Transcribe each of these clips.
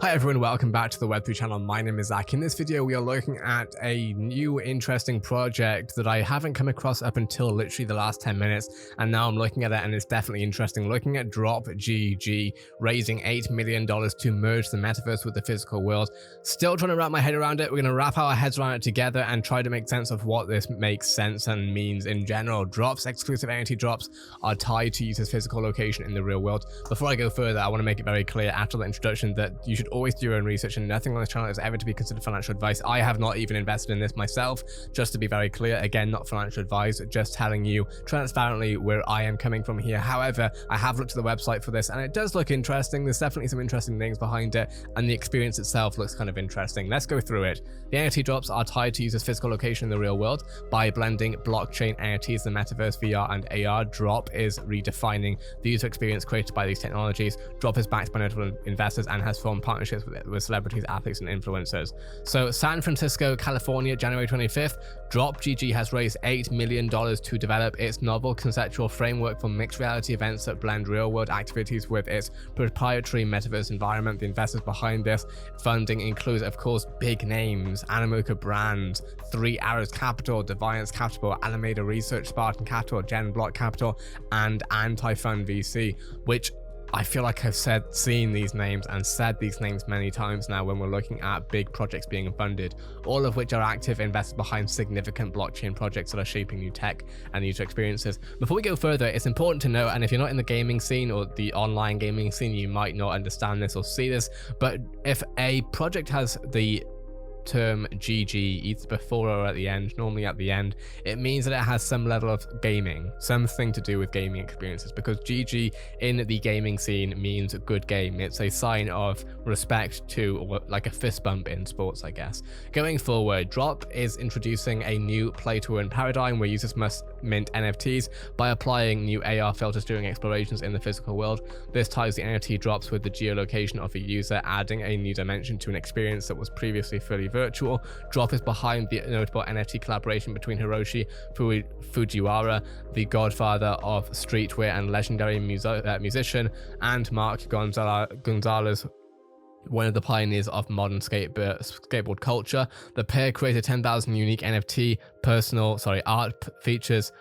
Hi everyone, welcome back to the Web3 channel. My name is Zach. In this video, we are looking at a new interesting project that I haven't come across up until literally the last 10 minutes. And now I'm looking at it and it's definitely interesting. Looking at DroppGG raising $8 million to merge the metaverse with the physical world. Still trying to wrap my head around it. We're going to wrap our heads around it together and try to make sense of what this makes sense and means in general. Drops, exclusive NFT drops, are tied to users' physical location in the real world. Before I go further, I want to make it very clear after the introduction that you should always do your own research and nothing on this channel is ever to be considered financial advice. I have not even invested in this myself, just to be very clear. Again, not financial advice, just telling you transparently where I am coming from here. However, I have looked at the website for this and it does look interesting. There's definitely some interesting things behind it and the experience itself looks kind of interesting. Let's go through it. The NFT drops are tied to users' physical location in the real world by blending blockchain NFTs, the metaverse, VR, and AR. Drop is redefining the user experience created by these technologies. Drop is backed by notable investors and has formed partnerships with celebrities, athletes, and influencers. So San Francisco, California, January 25th, DroppGG has raised $8 million to develop its novel conceptual framework for mixed reality events that blend real-world activities with its proprietary metaverse environment. The investors behind this funding includes, of course, big names: Animoca Brands, 3 Arrows Capital, Deviance Capital, Alameda Research, Spartan Capital, Gen Block Capital, and Anti-Fund VC, which I feel like I've seen these names and said these names many times now when we're looking at big projects being funded, all of which are active investors behind significant blockchain projects that are shaping new tech and user experiences. Before we go further, it's important to note, and if you're not in the gaming scene or the online gaming scene, you might not understand this or see this, but if a project has the term GG either before or at the end, normally at the end, it means that it has some level of gaming, something to do with gaming experiences, because GG in the gaming scene means a good game. It's a sign of respect to, or like a fist bump in sports, I guess. Going forward, Drop is introducing a new play to earn paradigm where users must mint NFTs by applying new AR filters during explorations in the physical world. This ties the NFT drops with the geolocation of a user, adding a new dimension to an experience that was previously fully virtual. Drop is behind the notable NFT collaboration between Hiroshi Fujiwara, the godfather of streetwear and legendary musician, and Mark Gonzalez, one of the pioneers of modern skateboard culture. The pair created 10,000 unique NFT art features.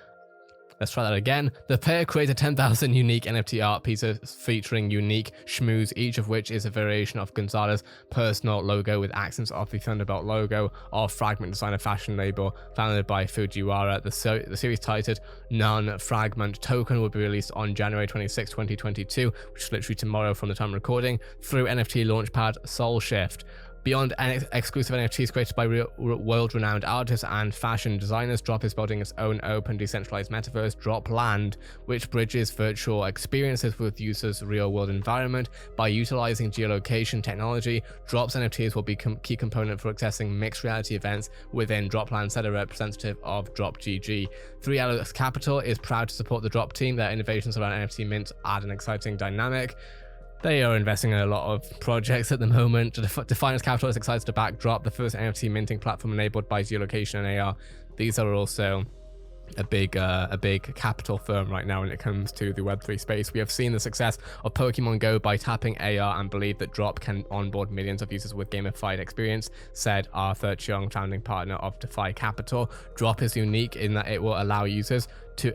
Let's try that again. The pair created 10,000 unique NFT art pieces featuring unique shmoos, each of which is a variation of Gonzalez's personal logo with accents of the Thunderbolt logo of Fragment Designer fashion label founded by Fujiwara. The series titled Non-Fragment Token will be released on January 26, 2022, which is literally tomorrow from the time of recording, through NFT launchpad SoulShift. Beyond exclusive NFTs created by world-renowned artists and fashion designers, Drop is building its own open, decentralized metaverse, Dropland, which bridges virtual experiences with users' real-world environment. By utilizing geolocation technology, Drop's NFTs will be a key component for accessing mixed reality events within Dropland, said a representative of DroppGG. 3 Arrows Capital is proud to support the Drop team. Their innovations around NFT mints add an exciting dynamic. They are investing in a lot of projects at the moment. Defiance Capital is excited to back Drop, the first NFT minting platform enabled by geolocation and AR. These are also a big capital firm right now when it comes to the Web3 space. We have seen the success of Pokemon Go by tapping AR and believe that Drop can onboard millions of users with gamified experience, said Arthur Chung, founding partner of DeFi Capital. Drop is unique in that it will allow users to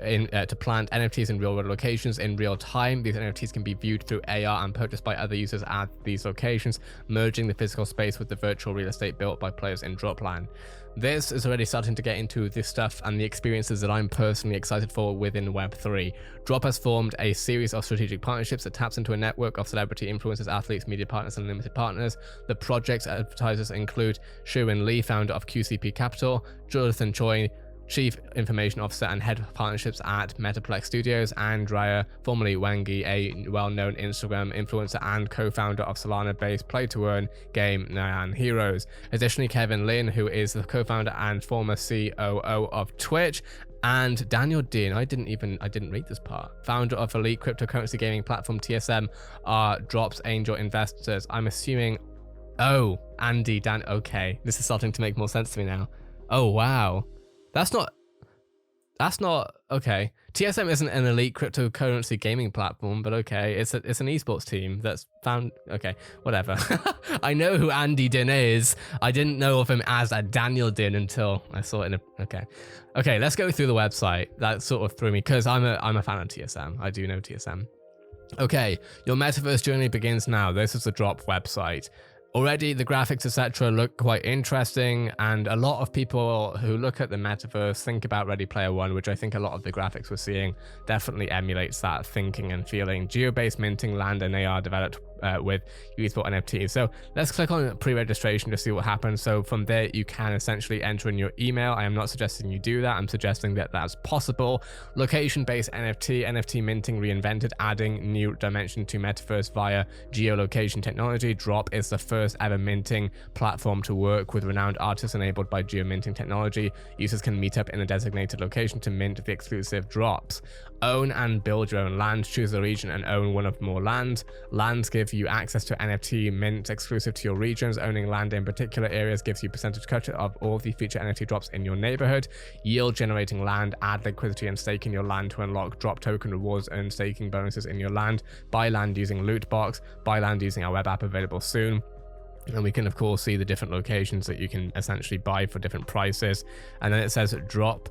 plant NFTs in real-world locations in real time. These NFTs can be viewed through AR and purchased by other users at these locations, merging the physical space with the virtual real estate built by players in Dropland. This is already starting to get into this stuff and the experiences that I'm personally excited for within Web3. Drop has formed a series of strategic partnerships that taps into a network of celebrity influencers, athletes, media partners, and limited partners. The project's advertisers include Sherwin Lee, founder of QCP Capital, Jonathan Choi, Chief Information Officer and Head of Partnerships at Metaplex Studios, and Raya, formerly Wangi, a well-known Instagram influencer and co-founder of Solana-based play-to-earn game Nyan Heroes. Additionally, Kevin Lin, who is the co-founder and former COO of Twitch, and Daniel Dean, I didn't read this part, founder of elite cryptocurrency gaming platform TSM, are Drop's angel investors. I'm assuming, okay, this is starting to make more sense to me now. Oh wow. That's not That's not okay. TSM isn't an elite cryptocurrency gaming platform, but okay, it's an esports team that's found. Okay, whatever. I know who Andy Din is. I didn't know of him as a Daniel Din until I saw it in a. Okay. Let's go through the website. That sort of threw me because I'm a fan of TSM. I do know TSM. Okay, your metaverse journey begins now. This is the Drop website. Already the graphics etc look quite interesting, and a lot of people who look at the metaverse think about Ready Player One, which I think a lot of the graphics we're seeing definitely emulates that thinking and feeling. Geo-based minting, land and AR developed with useful NFTs. So let's click on pre-registration to see what happens. So from there you can essentially enter in your email. I am not suggesting you do that. I'm suggesting that that's possible. Location-based NFT minting reinvented, adding new dimension to metaverse via geolocation technology. Drop is the first ever minting platform to work with renowned artists enabled by geo-minting technology. Users can meet up in a designated location to mint the exclusive drops. Own and build your own land. Choose a region and own one of more lands. Lands give you access to NFT mint exclusive to your regions. Owning land in particular areas gives you percentage cut of all the future NFT drops in your neighborhood. Yield generating land. Add liquidity and stake in your land to unlock drop token rewards. Earn staking bonuses in your land. Buy land using loot box. Buy land using our web app available soon. And we can of course see the different locations that you can essentially buy for different prices. And then it says drop.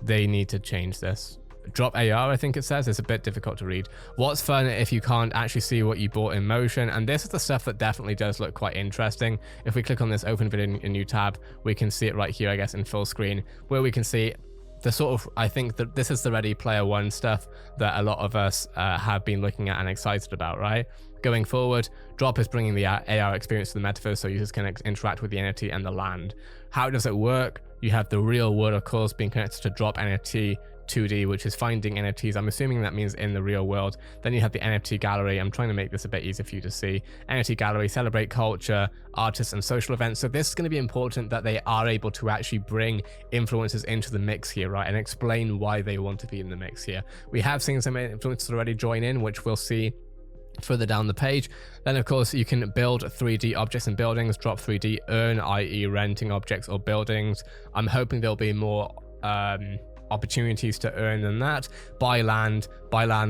They need to change this. Drop AR, I think it says. It's a bit difficult to read. What's fun if you can't actually see what you bought in motion? And this is the stuff that definitely does look quite interesting. If we click on this open video in a new tab, we can see it right here, I guess, in full screen, where we can see the sort of, I think that this is the Ready Player One stuff that a lot of us have been looking at and excited about, right? Going forward, Drop is bringing the AR experience to the metaverse so users can interact with the NFT and the land. How does it work? You have the real world, of course, being connected to Drop NFT 2D, which is finding NFTs. I'm assuming that means in the real world. Then you have the NFT gallery. I'm trying to make this a bit easier for you to see. NFT gallery, celebrate culture, artists and social events. So this is going to be important that they are able to actually bring influencers into the mix here, right? And explain why they want to be in the mix here. We have seen some influencers already join in, which we'll see further down the page. Then of course you can build 3D objects and buildings. Drop 3D, earn, i.e. renting objects or buildings. I'm hoping there'll be more opportunities to earn than that. Buy land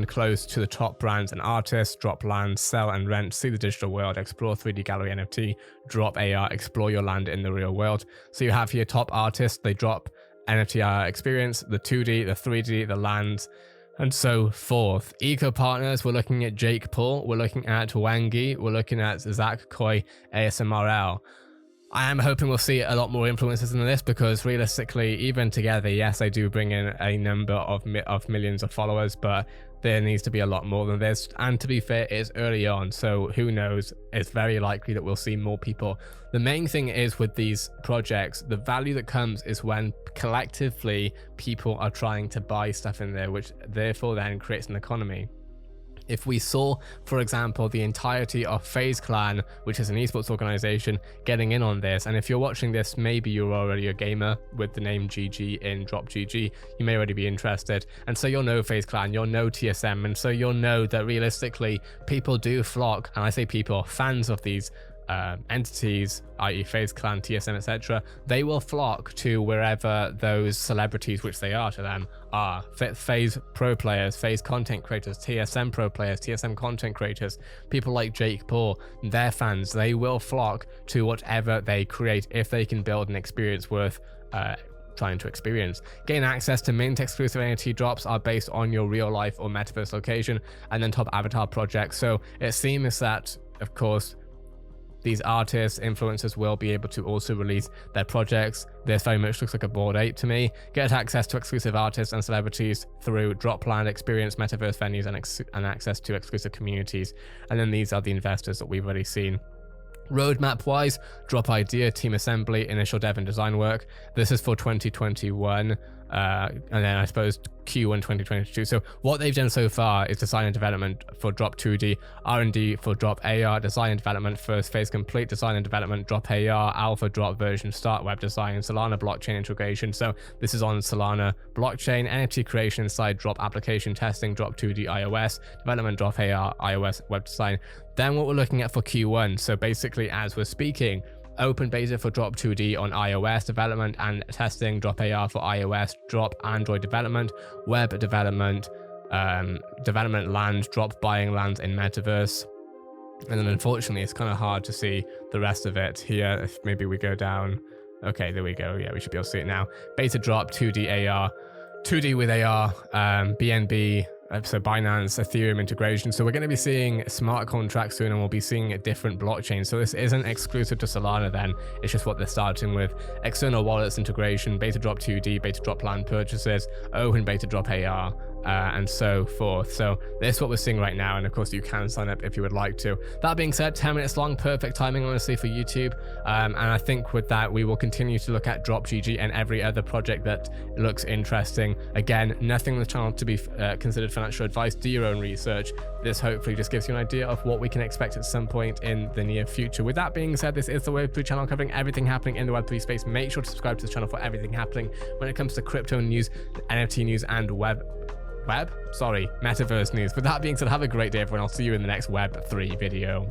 close to the top brands and artists. Drop land, sell and rent, see the digital world, explore 3D gallery NFT, drop AR, explore your land in the real world. So you have here top artists, they drop NFT AR experience, the 2D, the 3D, the lands, and so forth. Eco partners, we're looking at Jake Paul, we're looking at Wangi, we're looking at Zach Koi, ASMRL. I am hoping we'll see a lot more influencers in this because realistically, even together, yes, they do bring in a number of millions of followers, but there needs to be a lot more than this. And to be fair, it's early on, so who knows? It's very likely that we'll see more people. The main thing is with these projects, the value that comes is when collectively people are trying to buy stuff in there, which therefore then creates an economy. If we saw, for example, the entirety of FaZe Clan, which is an esports organization, getting in on this, and if you're watching this, maybe you're already a gamer with the name GG in DroppGG, you may already be interested, and so you'll know FaZe Clan, you'll know TSM, and so you'll know that realistically, people do flock, and I say people, fans of these entities, i.e. FaZe Clan, TSM, etc., they will flock to wherever those celebrities, which they are to them, are. FaZe pro players, FaZe content creators, TSM pro players, TSM content creators, people like Jake Paul, their fans, they will flock to whatever they create if they can build an experience worth trying to experience. Gain access to mint exclusive NFT drops are based on your real life or metaverse location, and then top avatar projects. So it seems that, of course, these artists, influencers will be able to also release their projects. This very much looks like a Bored Ape to me. Get access to exclusive artists and celebrities through Dropland experience, metaverse venues, and access to exclusive communities. And then these are the investors that we've already seen. Roadmap wise, drop idea, team assembly, initial dev and design work. This is for 2021. And then I suppose Q1 2022. So what they've done so far is design and development for Drop 2D, R&D for Drop AR, design and development first phase complete, design and development Drop AR, alpha Drop version start, web design, Solana blockchain integration. So this is on Solana blockchain, NFT creation inside Drop application testing, Drop 2D iOS, development Drop AR, iOS web design. Then what we're looking at for Q1. So basically, as we're speaking, open beta for Drop2D on iOS development and testing, Drop AR for iOS, Drop Android development, web development, development land, Drop buying land in Metaverse. And then unfortunately, it's kind of hard to see the rest of it here. If maybe we go down. Okay, there we go. Yeah, we should be able to see it now. Beta Drop 2D AR, 2D with AR, BNB, so Binance, Ethereum integration. So we're going to be seeing smart contracts soon, and we'll be seeing a different blockchain. So this isn't exclusive to Solana then. It's just what they're starting with. External wallets integration, beta drop 2D, beta drop land purchases, open beta drop AR, and so forth. So this is what we're seeing right now, and of course you can sign up if you would like to. That being said, 10 minutes long, perfect timing honestly for YouTube, and I think with that we will continue to look at DroppGG and every other project that looks interesting. Again, nothing on the channel to be considered financial advice. Do your own research. This hopefully just gives you an idea of what we can expect at some point in the near future. With that being said, this is the Web3 channel covering everything happening in the Web3 space. Make sure to subscribe to this channel for everything happening when it comes to crypto news, NFT news, and Metaverse news. With that being said, have a great day everyone. I'll see you in the next Web3 video.